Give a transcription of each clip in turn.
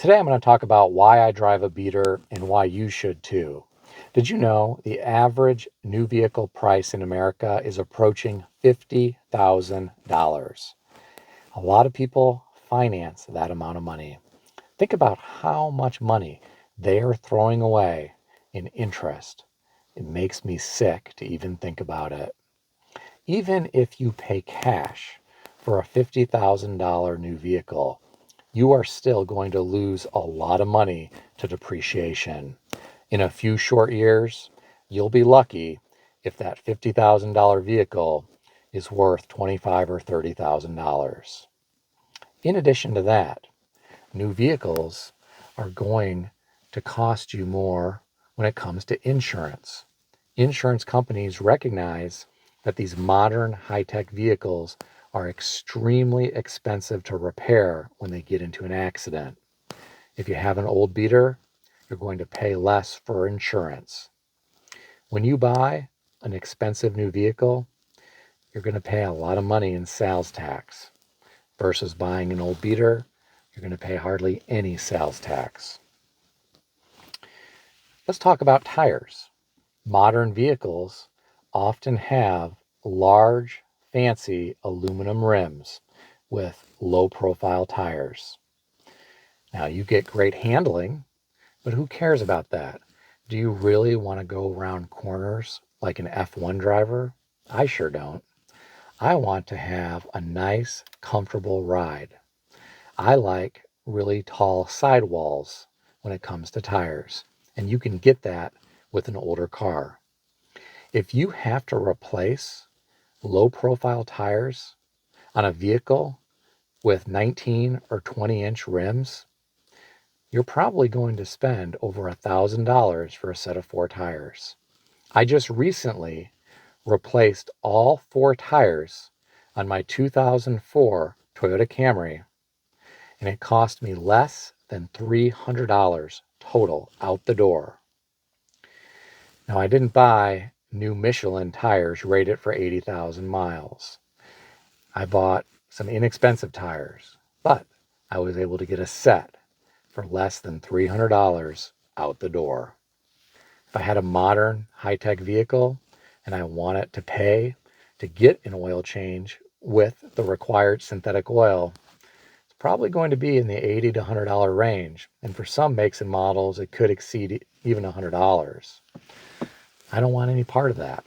Today I'm going to talk about why I drive a beater and why you should too. Did you know the average new vehicle price in America is approaching $50,000? A lot of people finance that amount of money. Think about how much money they are throwing away in interest. It makes me sick to even think about it. Even if you pay cash for a $50,000 new vehicle, you are still going to lose a lot of money to depreciation. In a few short years, you'll be lucky if that $50,000 vehicle is worth $25,000 or $30,000. In addition to that, new vehicles are going to cost you more when it comes to insurance. Insurance companies recognize that these modern high-tech vehicles are extremely expensive to repair when they get into an accident. If you have an old beater, you're going to pay less for insurance. When you buy an expensive new vehicle, you're going to pay a lot of money in sales tax versus buying an old beater, you're going to pay hardly any sales tax. Let's talk about tires. Modern vehicles often have large, fancy aluminum rims with low-profile tires. Now, you get great handling, but who cares about that? Do you really want to go around corners like an F1 driver? I sure don't. I want to have a nice, comfortable ride. I like really tall sidewalls when it comes to tires, and you can get that with an older car. If you have to replace low-profile tires on a vehicle with 19 or 20-inch rims, you're probably going to spend over $1,000 for a set of 4 tires. I just recently replaced all 4 tires on my 2004 Toyota Camry, and it cost me less than $300 total out the door. Now, I didn't buy new Michelin tires rated for 80,000 miles. I bought some inexpensive tires, but I was able to get a set for less than $300 out the door. If I had a modern high-tech vehicle and I want it to pay to get an oil change with the required synthetic oil, it's probably going to be in the $80 to $100 range. And for some makes and models, it could exceed even $100. I don't want any part of that.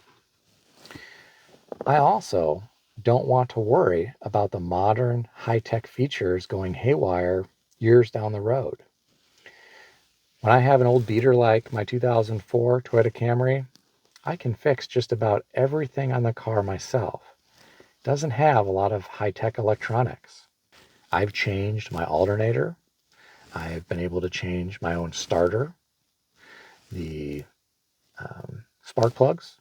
I also don't want to worry about the modern high-tech features going haywire years down the road. When I have an old beater like my 2004 Toyota Camry, I can fix just about everything on the car myself. It doesn't have a lot of high-tech electronics. I've changed my alternator. I've been able to change my own starter. The spark plugs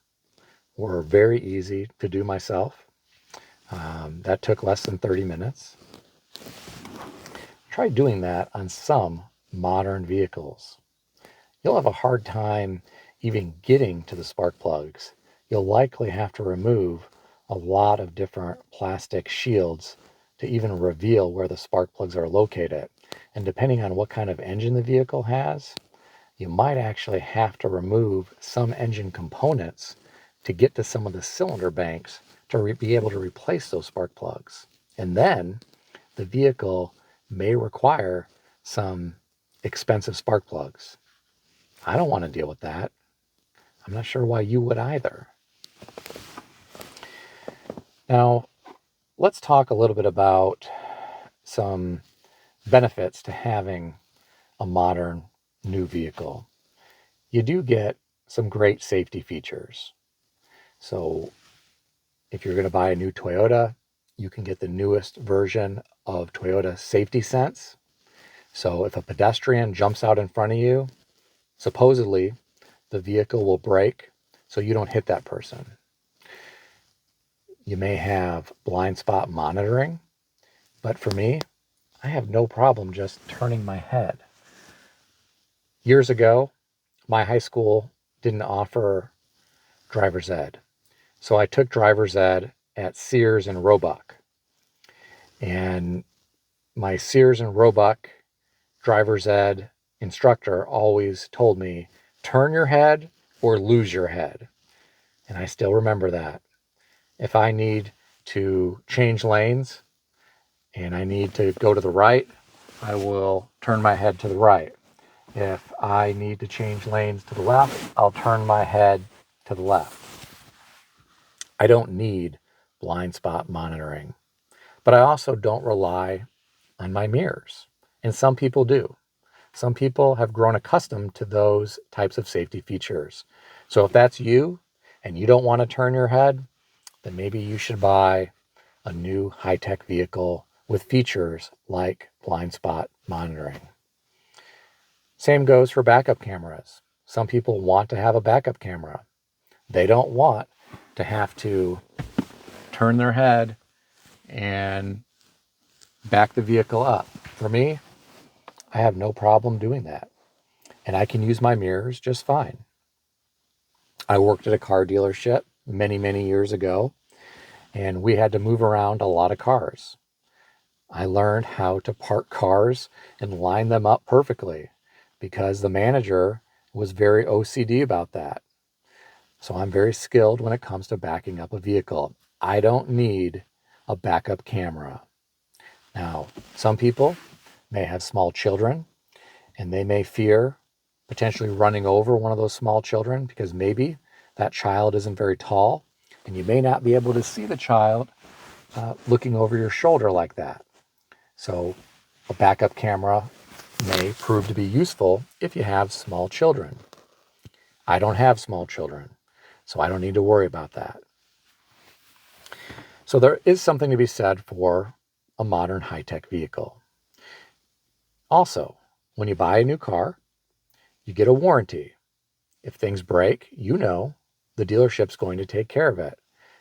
were very easy to do myself. That took less than 30 minutes. Try doing that on some modern vehicles. You'll have a hard time even getting to the spark plugs. You'll likely have to remove a lot of different plastic shields to even reveal where the spark plugs are located. And depending on what kind of engine the vehicle has, you might actually have to remove some engine components to get to some of the cylinder banks to be able to replace those spark plugs. And then the vehicle may require some expensive spark plugs. I don't want to deal with that. I'm not sure why you would either. Now, let's talk a little bit about some benefits to having a modern new vehicle. You do get some great safety features. So if you're going to buy a new Toyota, you can get the newest version of Toyota Safety Sense. So if a pedestrian jumps out in front of you, supposedly the vehicle will brake so you don't hit that person. You may have blind spot monitoring, but for me, I have no problem just turning my head. Years ago, my high school didn't offer driver's ed. So I took driver's ed at Sears and Roebuck. And my Sears and Roebuck driver's ed instructor always told me, turn your head or lose your head. And I still remember that. If I need to change lanes and I need to go to the right, I will turn my head to the right. If I need to change lanes to the left, I'll turn my head to the left. I don't need blind spot monitoring, but I also don't rely on my mirrors. And some people do. Some people have grown accustomed to those types of safety features. So if that's you and you don't want to turn your head, then maybe you should buy a new high-tech vehicle with features like blind spot monitoring. Same goes for backup cameras. Some people want to have a backup camera. They don't want to have to turn their head and back the vehicle up. For me, I have no problem doing that. And I can use my mirrors just fine. I worked at a car dealership many, many years ago, and we had to move around a lot of cars. I learned how to park cars and line them up perfectly because the manager was very OCD about that. So I'm very skilled when it comes to backing up a vehicle. I don't need a backup camera. Now, some people may have small children and they may fear potentially running over one of those small children because maybe that child isn't very tall and you may not be able to see the child looking over your shoulder like that. So a backup camera may prove to be useful if you have small children. I don't have small children, so I don't need to worry about that. So there is something to be said for a modern high-tech vehicle. Also, when you buy a new car, you get a warranty. If things break, you know the dealership's going to take care of it.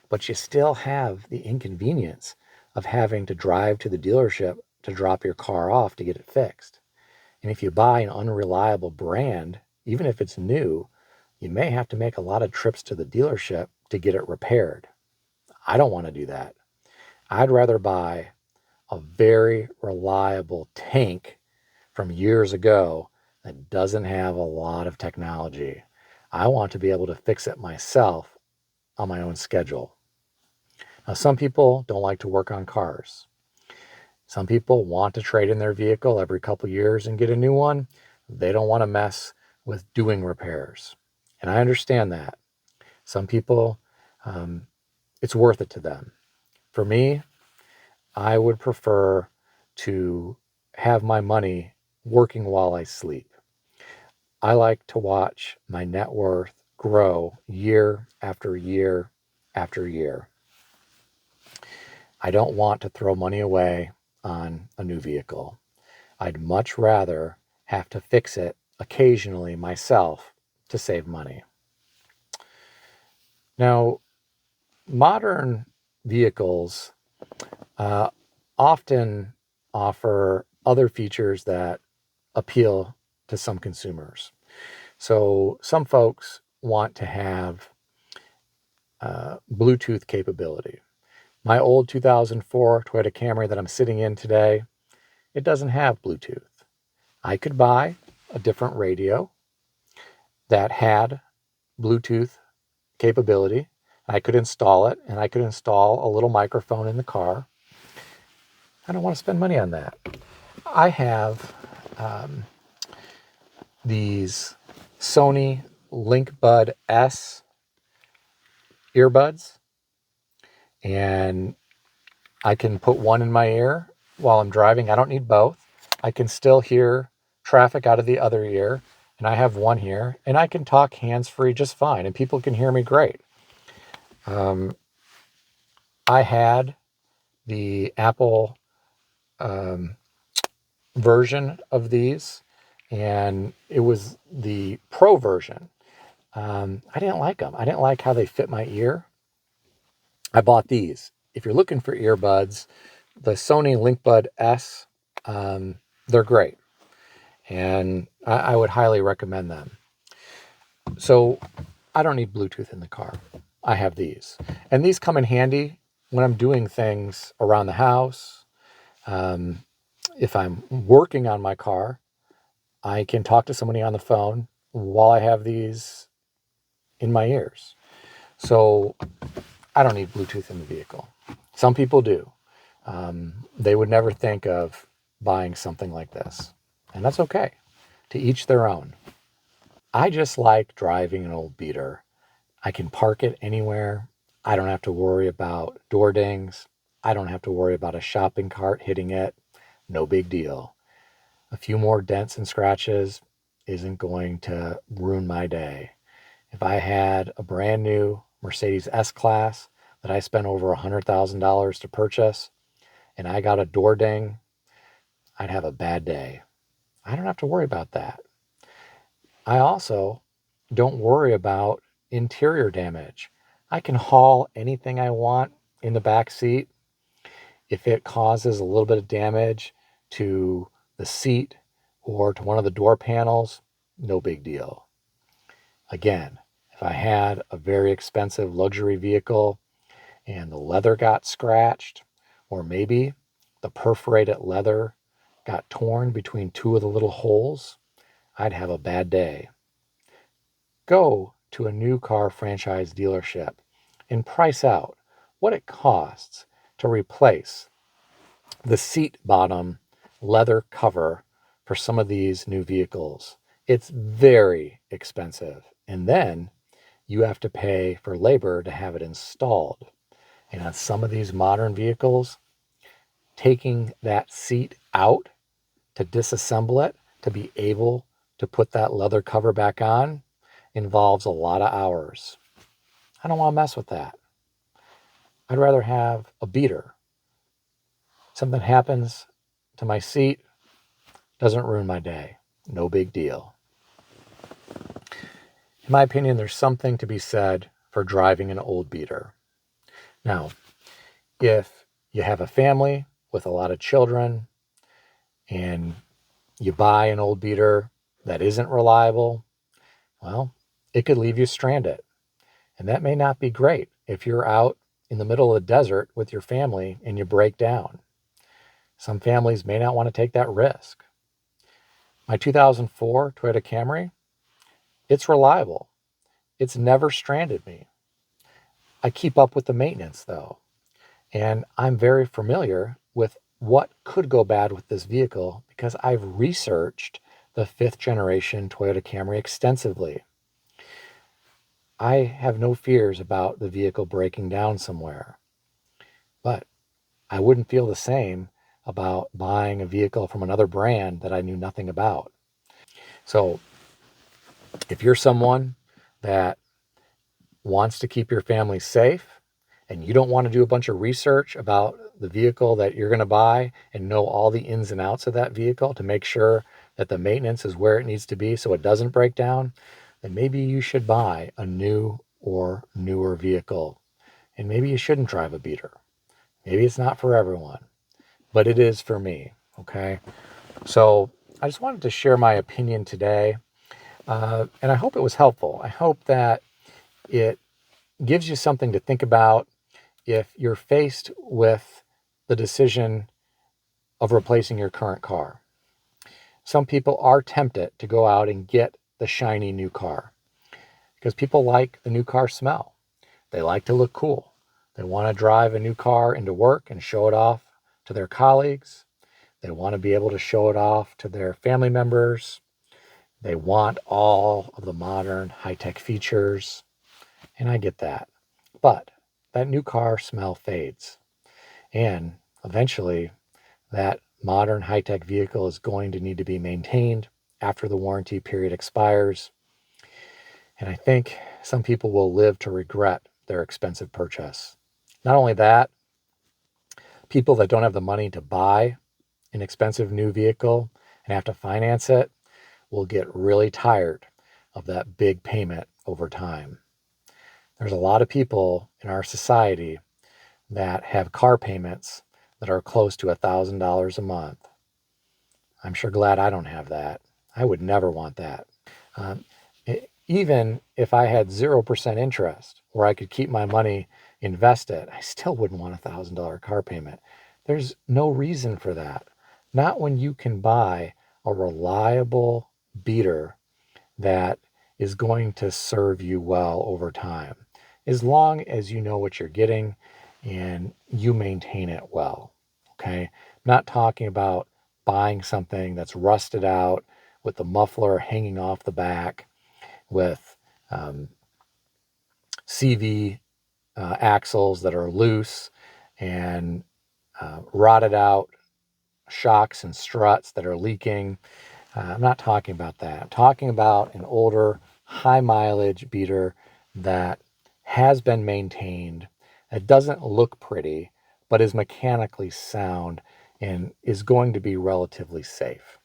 But you still have the inconvenience of having to drive to the dealership to drop your car off to get it fixed. And if you buy an unreliable brand, even if it's new, you may have to make a lot of trips to the dealership to get it repaired. I don't want to do that. I'd rather buy a very reliable tank from years ago that doesn't have a lot of technology. I want to be able to fix it myself on my own schedule. Now, some people don't like to work on cars. Some people want to trade in their vehicle every couple years and get a new one. They don't want to mess with doing repairs. And I understand that. Some people, it's worth it to them. For me, I would prefer to have my money working while I sleep. I like to watch my net worth grow year after year after year. I don't want to throw money away on a new vehicle. I'd much rather have to fix it occasionally myself to save money. Now, modern vehicles often offer other features that appeal to some consumers. So some folks want to have Bluetooth capability. My old 2004 Toyota Camry that I'm sitting in today, it doesn't have Bluetooth. I could buy a different radio that had Bluetooth capability. I could install it, and I could install a little microphone in the car. I don't want to spend money on that. I have these Sony LinkBud S earbuds, and I can put one in my ear while I'm driving. I don't need both. I can still hear traffic out of the other ear, and I have one here, and I can talk hands-free just fine, and people can hear me great. I had the Apple version of these, and it was the Pro version. I didn't like them. I didn't like how they fit my ear. I bought these. If you're looking for earbuds, the Sony LinkBud S, they're great, and I would highly recommend them. So I don't need Bluetooth in the car. I have these, and these come in handy when I'm doing things around the house. If I'm working on my car, I can talk to somebody on the phone while I have these in my ears. So I don't need Bluetooth in the vehicle. Some people do. They would never think of buying something like this. And that's okay. To each their own. I just like driving an old beater. I can park it anywhere. I don't have to worry about door dings. I don't have to worry about a shopping cart hitting it. No big deal. A few more dents and scratches isn't going to ruin my day. If I had a brand new Mercedes S-Class that I spent over $100,000 to purchase and I got a door ding, I'd have a bad day. I don't have to worry about that. I also don't worry about interior damage. I can haul anything I want in the back seat. If it causes a little bit of damage to the seat or to one of the door panels, no big deal. Again, if I had a very expensive luxury vehicle and the leather got scratched, or maybe the perforated leather got torn between two of the little holes, I'd have a bad day. Go to a new car franchise dealership and price out what it costs to replace the seat bottom leather cover for some of these new vehicles. It's very expensive. And then you have to pay for labor to have it installed. And on some of these modern vehicles, taking that seat out to disassemble it, to be able to put that leather cover back on, involves a lot of hours. I don't want to mess with that. I'd rather have a beater. Something happens to my seat, doesn't ruin my day. No big deal. In my opinion, there's something to be said for driving an old beater. Now, if you have a family with a lot of children and you buy an old beater that isn't reliable, well, it could leave you stranded. And that may not be great if you're out in the middle of the desert with your family and you break down. Some families may not want to take that risk. My 2004 Toyota Camry, it's reliable. It's never stranded me. I keep up with the maintenance though, and I'm very familiar with what could go bad with this vehicle because I've researched the fifth generation Toyota Camry extensively. I have no fears about the vehicle breaking down somewhere, but I wouldn't feel the same about buying a vehicle from another brand that I knew nothing about. So if you're someone that wants to keep your family safe and you don't want to do a bunch of research about the vehicle that you're going to buy and know all the ins and outs of that vehicle to make sure that the maintenance is where it needs to be so it doesn't break down, then maybe you should buy a new or newer vehicle. And maybe you shouldn't drive a beater. Maybe it's not for everyone, but it is for me. Okay. So I just wanted to share my opinion today. And I hope it was helpful. I hope that it gives you something to think about if you're faced with the decision of replacing your current car. Some people are tempted to go out and get the shiny new car because people like the new car smell. They like to look cool. They want to drive a new car into work and show it off to their colleagues. They want to be able to show it off to their family members. They want all of the modern high-tech features. And I get that. But that new car smell fades. And eventually, that modern high-tech vehicle is going to need to be maintained after the warranty period expires. And I think some people will live to regret their expensive purchase. Not only that, people that don't have the money to buy an expensive new vehicle and have to finance it will get really tired of that big payment over time. There's a lot of people in our society that have car payments that are close to $1,000 a month. I'm sure glad I don't have that. I would never want that. Um, Even if I had 0% interest where I could keep my money invested, I still wouldn't want $1,000 car payment. There's no reason for that. Not when you can buy a reliable beater that is going to serve you well over time, as long as you know what you're getting and you maintain it well. Okay. I'm not talking about buying something that's rusted out with the muffler hanging off the back with CV axles that are loose and rotted out shocks and struts that are leaking. I'm not talking about that. I'm talking about an older, high mileage beater that has been maintained, that doesn't look pretty, but is mechanically sound and is going to be relatively safe.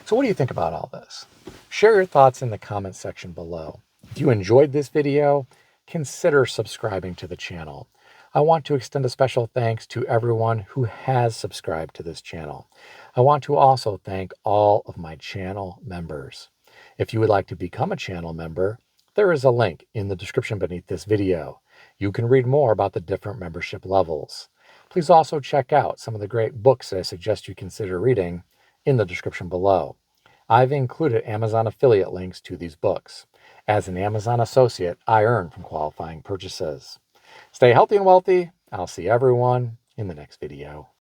So what do you think about all this? Share your thoughts in the comments section below. If you enjoyed this video, consider subscribing to the channel. I want to extend a special thanks to everyone who has subscribed to this channel. I want to also thank all of my channel members. If you would like to become a channel member, there is a link in the description beneath this video. You can read more about the different membership levels. Please also check out some of the great books that I suggest you consider reading in the description below. I've included Amazon affiliate links to these books. As an Amazon associate, I earn from qualifying purchases. Stay healthy and wealthy. I'll see everyone in the next video.